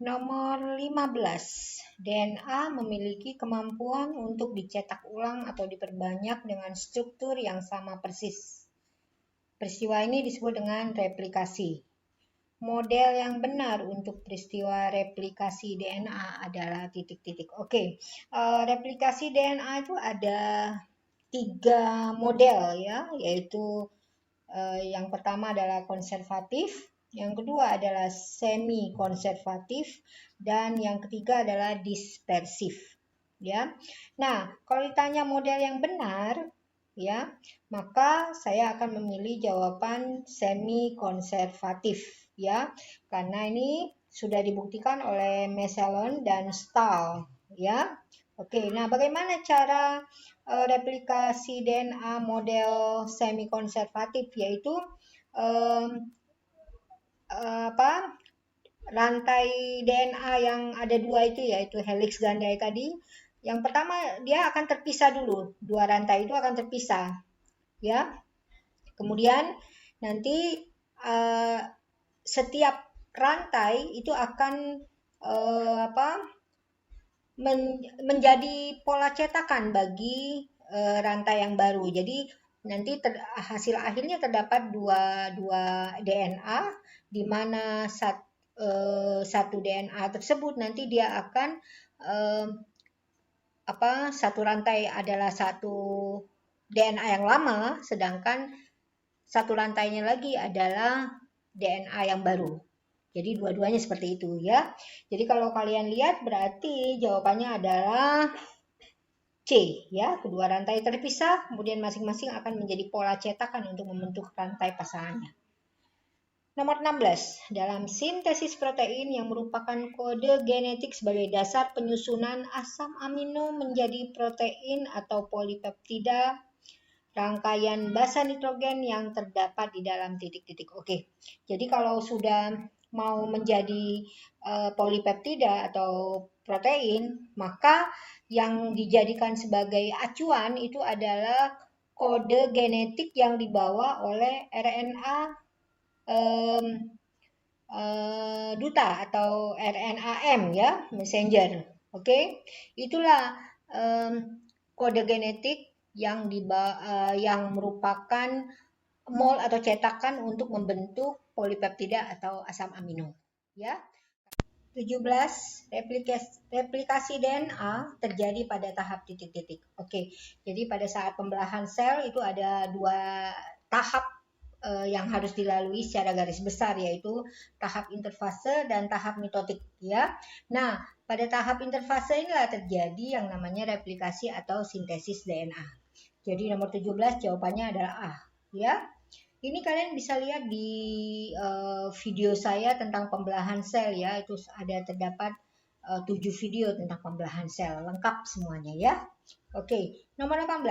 Nomor 15. DNA memiliki kemampuan untuk dicetak ulang atau diperbanyak dengan struktur yang sama persis. Peristiwa ini disebut dengan replikasi. Model yang benar untuk peristiwa replikasi DNA adalah titik-titik. Oke, replikasi DNA itu ada 3 model ya, yaitu yang pertama adalah konservatif, yang kedua adalah semi konservatif, dan yang ketiga adalah dispersif. Ya, nah kalau ditanya model yang benar, ya, maka saya akan memilih jawaban semi konservatif, ya, karena ini sudah dibuktikan oleh Meselon dan Stahl, ya. Oke, nah bagaimana cara replikasi DNA model semi konservatif, yaitu rantai DNA yang ada 2 itu, yaitu helix ganda tadi. Yang pertama dia akan terpisah dulu, 2 rantai itu akan terpisah, ya. Kemudian nanti setiap rantai itu akan menjadi pola cetakan bagi rantai yang baru. Jadi nanti hasil akhirnya terdapat dua DNA, di mana satu DNA tersebut nanti dia akan satu rantai adalah satu DNA yang lama, sedangkan satu rantainya lagi adalah DNA yang baru. Jadi dua-duanya seperti itu ya. Jadi kalau kalian lihat berarti jawabannya adalah C ya. Kedua rantai terpisah, kemudian masing-masing akan menjadi pola cetakan untuk membentuk rantai pasangannya. Nomor 16. Dalam sintesis protein yang merupakan kode genetik sebagai dasar penyusunan asam amino menjadi protein atau polipeptida, rangkaian basa nitrogen yang terdapat di dalam titik-titik. Oke, jadi kalau sudah mau menjadi polipeptida atau protein, maka yang dijadikan sebagai acuan itu adalah kode genetik yang dibawa oleh RNA duta atau RNA-M ya, messenger. Oke, itulah kode genetik yang merupakan mol atau cetakan untuk membentuk polipeptida atau asam amino. Ya. 17. Replikasi DNA terjadi pada tahap titik-titik. Oke, jadi pada saat pembelahan sel itu ada 2 tahap yang harus dilalui secara garis besar, yaitu tahap interfase dan tahap mitotik ya. Nah, pada tahap interfase inilah terjadi yang namanya replikasi atau sintesis DNA. Jadi nomor 17 jawabannya adalah A ya. Ini kalian bisa lihat di video saya tentang pembelahan sel ya, itu ada terdapat 7 video tentang pembelahan sel, lengkap semuanya ya. Oke, nomor 18.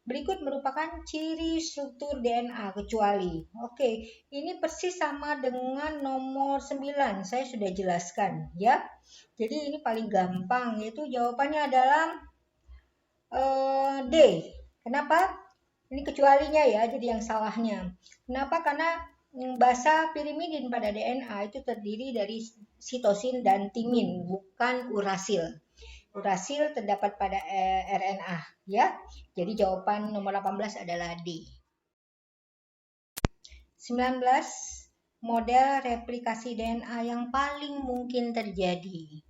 Berikut merupakan ciri struktur DNA kecuali. Oke, ini persis sama dengan nomor 9, saya sudah jelaskan ya. Jadi ini paling gampang, yaitu jawabannya adalah D. Kenapa? Ini kecualinya ya, jadi yang salahnya. Kenapa? Karena basa pirimidin pada DNA itu terdiri dari sitosin dan timin, bukan urasil. Urasil terdapat pada RNA ya. Jadi jawaban nomor 18 adalah D. 19. Model replikasi DNA yang paling mungkin terjadi.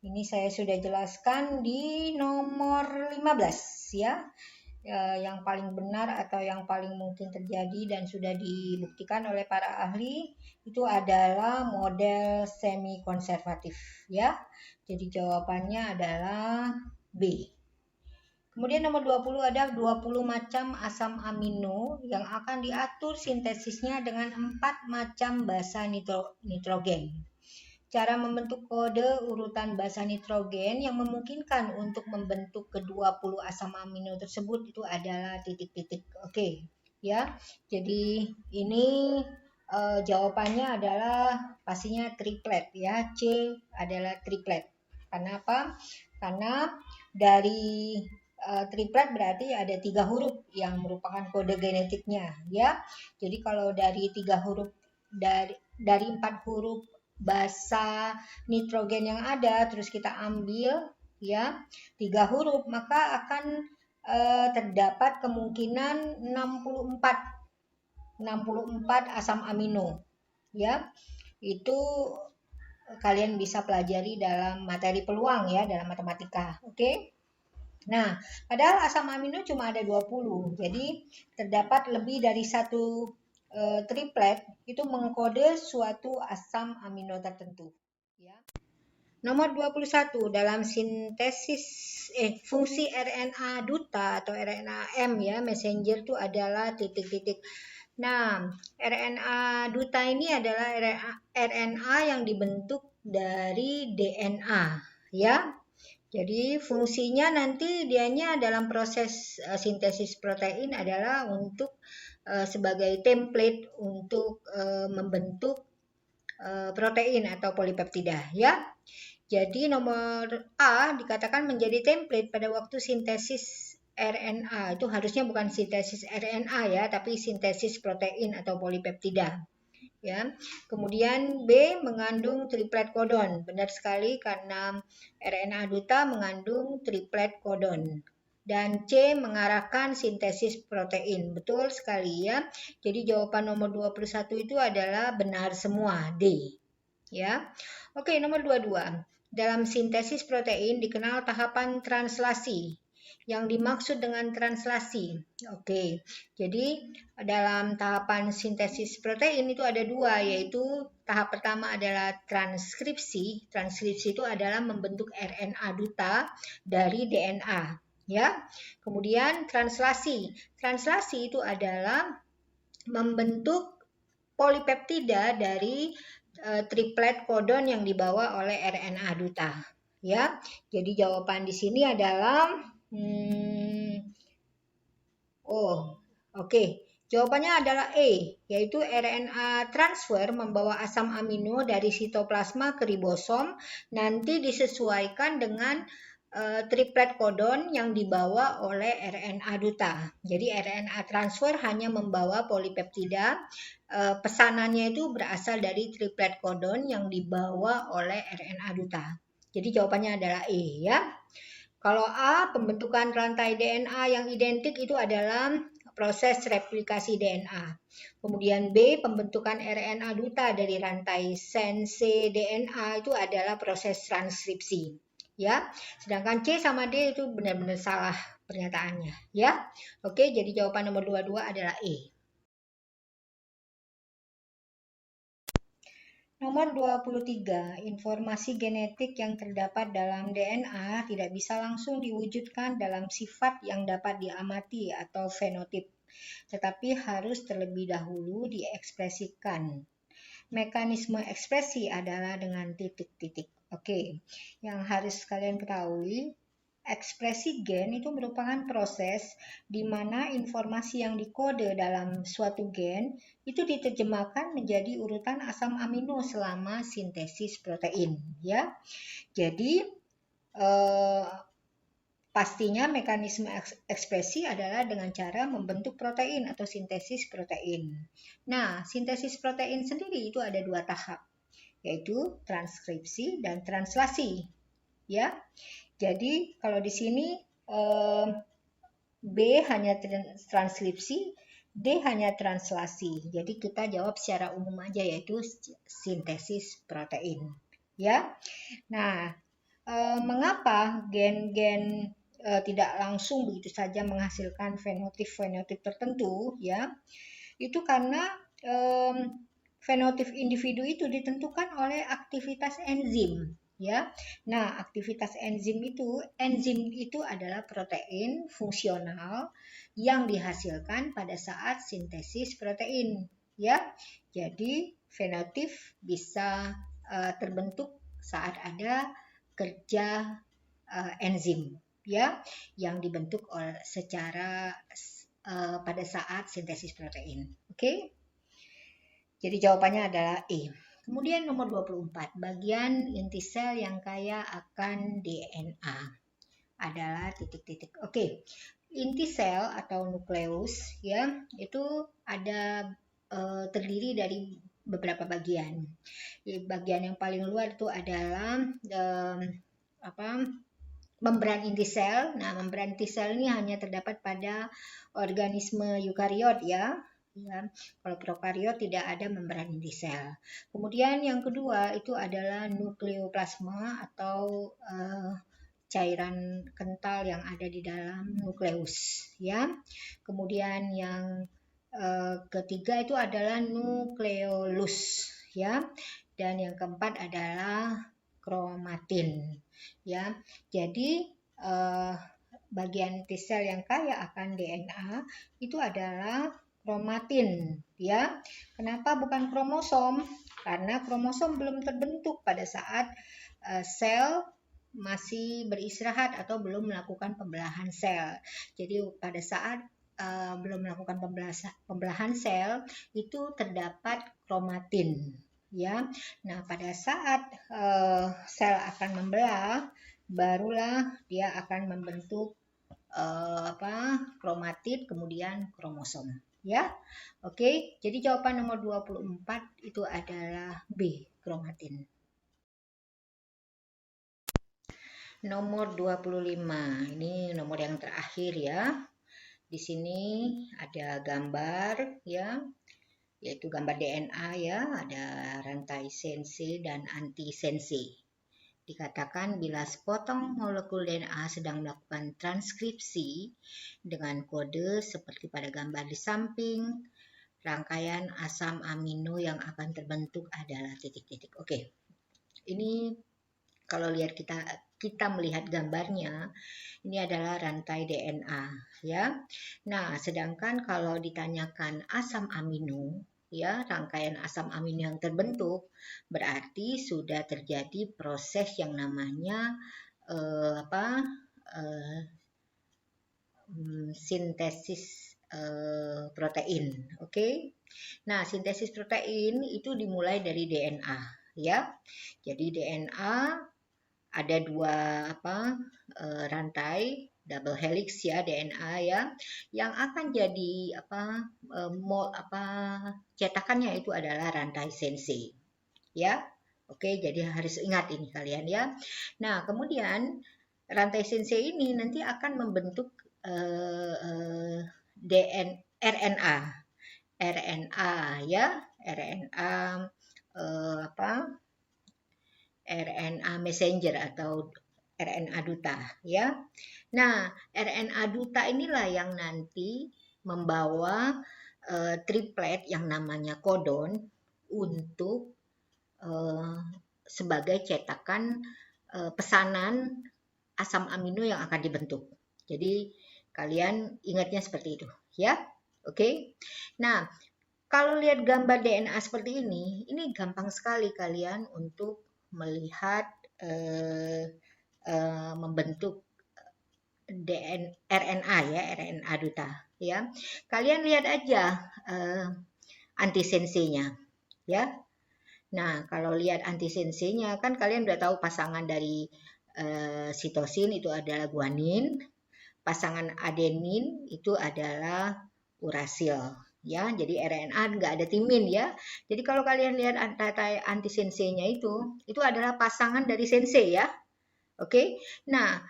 Ini saya sudah jelaskan di nomor 15 ya. Yang paling benar atau yang paling mungkin terjadi dan sudah dibuktikan oleh para ahli itu adalah model semi konservatif ya. Jadi jawabannya adalah B. Kemudian nomor 20 ada 20 macam asam amino yang akan diatur sintesisnya dengan 4 macam basa nitrogen. Cara membentuk kode urutan basa nitrogen yang memungkinkan untuk membentuk ke-20 asam amino tersebut itu adalah titik-titik. Oke, ya. Jadi ini jawabannya adalah pastinya triplet ya. C adalah triplet. Kenapa? Karena dari triplet berarti ada 3 huruf yang merupakan kode genetiknya ya. Jadi kalau dari 3 huruf dari 4 huruf basa nitrogen yang ada, terus kita ambil ya 3 huruf, maka akan terdapat kemungkinan 64 asam amino ya. Itu kalian bisa pelajari dalam materi peluang ya, dalam matematika. Oke. Nah, padahal asam amino cuma ada 20. Jadi terdapat lebih dari satu triplet itu mengkode suatu asam amino tertentu ya. Nomor 21 dalam sintesis fungsi RNA duta atau RNA-M ya, messenger itu adalah titik-titik. Nah, RNA duta ini adalah RNA yang dibentuk dari DNA ya. Jadi fungsinya nanti dianya dalam proses sintesis protein adalah untuk sebagai template untuk membentuk protein atau polipeptida ya. Jadi nomor A dikatakan menjadi template pada waktu sintesis RNA. Itu harusnya bukan sintesis RNA ya, tapi sintesis protein atau polipeptida. Ya. Kemudian B mengandung triplet codon. Benar sekali karena RNA duta mengandung triplet codon. Dan C mengarahkan sintesis protein. Betul sekali ya. Jadi jawaban nomor 21 itu adalah benar semua, D. Ya. Oke, nomor 22. Dalam sintesis protein dikenal tahapan translasi. Yang dimaksud dengan translasi. Oke, jadi dalam tahapan sintesis protein itu ada dua, yaitu tahap pertama adalah transkripsi. Transkripsi itu adalah membentuk RNA duta dari DNA. Ya, kemudian translasi. Translasi itu adalah membentuk polipeptida dari triplet codon yang dibawa oleh RNA duta. Ya, jadi jawaban di sini adalah jawabannya adalah E, yaitu RNA transfer membawa asam amino dari sitoplasma ke ribosom, nanti disesuaikan dengan triplet codon yang dibawa oleh RNA duta. Jadi RNA transfer hanya membawa polipeptida, pesanannya itu berasal dari triplet codon yang dibawa oleh RNA duta. Jadi jawabannya adalah E ya. Kalau A, pembentukan rantai DNA yang identik itu adalah proses replikasi DNA. Kemudian B, pembentukan RNA duta dari rantai sense DNA itu adalah proses transkripsi. Ya, sedangkan C sama D itu benar-benar salah pernyataannya. Ya, oke. Jadi jawaban nomor 22 adalah E. Nomor 23, informasi genetik yang terdapat dalam DNA tidak bisa langsung diwujudkan dalam sifat yang dapat diamati atau fenotip, tetapi harus terlebih dahulu diekspresikan. Mekanisme ekspresi adalah dengan titik-titik. Oke, yang harus kalian ketahui, ekspresi gen itu merupakan proses di mana informasi yang dikode dalam suatu gen itu diterjemahkan menjadi urutan asam amino selama sintesis protein. Ya, jadi pastinya mekanisme ekspresi adalah dengan cara membentuk protein atau sintesis protein. Nah, sintesis protein sendiri itu ada dua tahap, yaitu transkripsi dan translasi. Ya, jadi kalau di sini B hanya transkripsi, D hanya translasi. Jadi kita jawab secara umum aja, yaitu sintesis protein. Ya, nah mengapa gen-gen tidak langsung begitu saja menghasilkan fenotip-fenotip tertentu ya, itu karena fenotip individu itu ditentukan oleh aktivitas enzim ya. Nah, aktivitas enzim itu adalah protein fungsional yang dihasilkan pada saat sintesis protein ya. Jadi fenotip bisa terbentuk saat ada kerja enzim ya yang dibentuk secara pada saat sintesis protein. Oke? Jadi jawabannya adalah E. Kemudian nomor 24, bagian inti sel yang kaya akan DNA adalah titik-titik. Oke. Inti sel atau nukleus ya, itu ada terdiri dari beberapa bagian. Bagian yang paling luar itu adalah membran inti sel. Nah, membran inti sel ini hanya terdapat pada organisme eukariot ya. Kalau prokariot tidak ada membran inti sel. Kemudian yang kedua itu adalah nukleoplasma atau cairan kental yang ada di dalam nukleus ya. Kemudian yang ketiga itu adalah nukleolus ya. Dan yang keempat adalah kromatin ya. Jadi bagian T sel yang kaya akan DNA itu adalah kromatin ya. Kenapa bukan kromosom? Karena kromosom belum terbentuk pada saat sel masih beristirahat atau belum melakukan pembelahan sel. Jadi pada saat belum melakukan pembelahan sel itu terdapat kromatin ya. Nah, pada saat sel akan membelah barulah dia akan membentuk kromatid kemudian kromosom ya. Oke, jadi jawaban nomor 24 itu adalah B, kromatin. Nomor 25, ini nomor yang terakhir ya. Di sini ada gambar ya, yaitu gambar DNA ya, ada rantai sense dan antisense. Dikatakan bila sepotong molekul DNA sedang melakukan transkripsi dengan kode seperti pada gambar di samping, rangkaian asam amino yang akan terbentuk adalah titik-titik. Oke, ini kalau lihat kita melihat gambarnya, ini adalah rantai DNA ya. Nah, sedangkan kalau ditanyakan asam amino ya, rangkaian asam amino yang terbentuk berarti sudah terjadi proses yang namanya sintesis protein. Oke. Nah, sintesis protein itu dimulai dari DNA ya. Jadi DNA ada dua rantai double helix ya, DNA ya, yang akan jadi cetakannya itu adalah rantai sense ya. Oke, jadi harus ingat ini kalian ya. Nah, kemudian rantai sense ini nanti akan membentuk RNA ya, RNA messenger atau RNA duta ya. Nah, RNA duta inilah yang nanti membawa triplet yang namanya kodon untuk sebagai cetakan pesanan asam amino yang akan dibentuk. Jadi kalian ingatnya seperti itu ya. Oke. Nah, kalau lihat gambar DNA seperti ini gampang sekali kalian untuk melihat membentuk RNA ya, RNA duta ya. Kalian lihat aja antisensenya ya. Nah, kalau lihat antisensenya kan kalian udah tahu pasangan dari sitosin itu adalah guanin, pasangan adenin itu adalah urasil ya. Jadi RNA nggak ada timin ya. Jadi kalau kalian lihat rantai antisensenya itu adalah pasangan dari sense ya. Oke. Nah,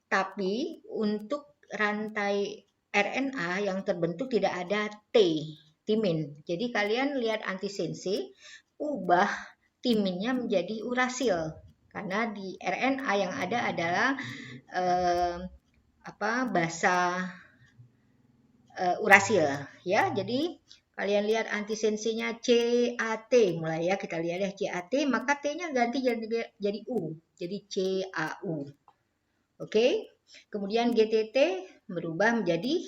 tapi untuk rantai RNA yang terbentuk tidak ada timin. Jadi kalian lihat antisense, ubah timinnya menjadi urasil. Karena di RNA yang ada adalah basa urasil ya. Jadi kalian lihat antisensenya CAT mulai ya, kita lihat ya CAT, maka T-nya ganti jadi U, jadi CAU. Oke. Kemudian GTT berubah menjadi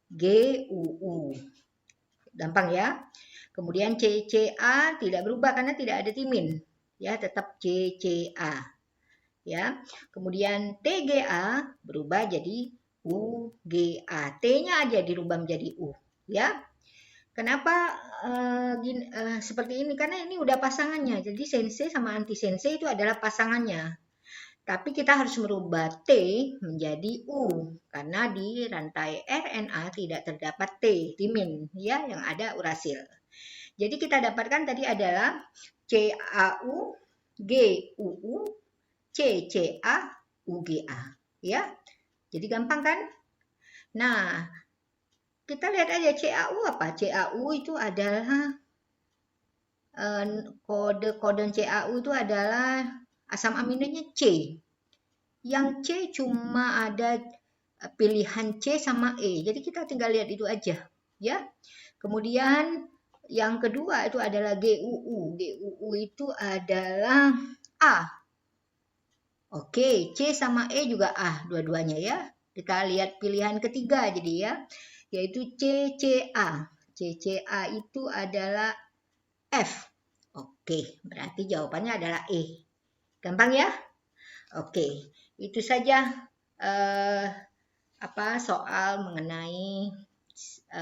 GUU. Gampang ya. Kemudian CCA tidak berubah karena tidak ada timin. Ya, tetap CCA. Ya. Kemudian TGA berubah jadi UGA. T-nya aja dirubah menjadi U, ya. Kenapa seperti ini? Karena ini udah pasangannya. Jadi sense sama antisense itu adalah pasangannya. Tapi kita harus merubah T menjadi U karena di rantai RNA tidak terdapat T, timin, ya, yang ada urasil. Jadi kita dapatkan tadi adalah CAU, GUU, CCA, UGA, ya. Jadi gampang kan? Nah, kita lihat aja CAU apa? CAU itu adalah kode CAU itu adalah asam aminonya C. Yang C cuma ada pilihan C sama E. Jadi kita tinggal lihat itu aja, ya. Kemudian yang kedua itu adalah GUU. GUU itu adalah A. Oke, C sama E juga A dua-duanya ya. Kita lihat pilihan ketiga jadi ya, yaitu CCA. CCA itu adalah F. Oke, berarti jawabannya adalah E. Gampang ya? Oke, itu saja soal mengenai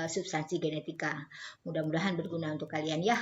substansi genetika. Mudah-mudahan berguna untuk kalian ya.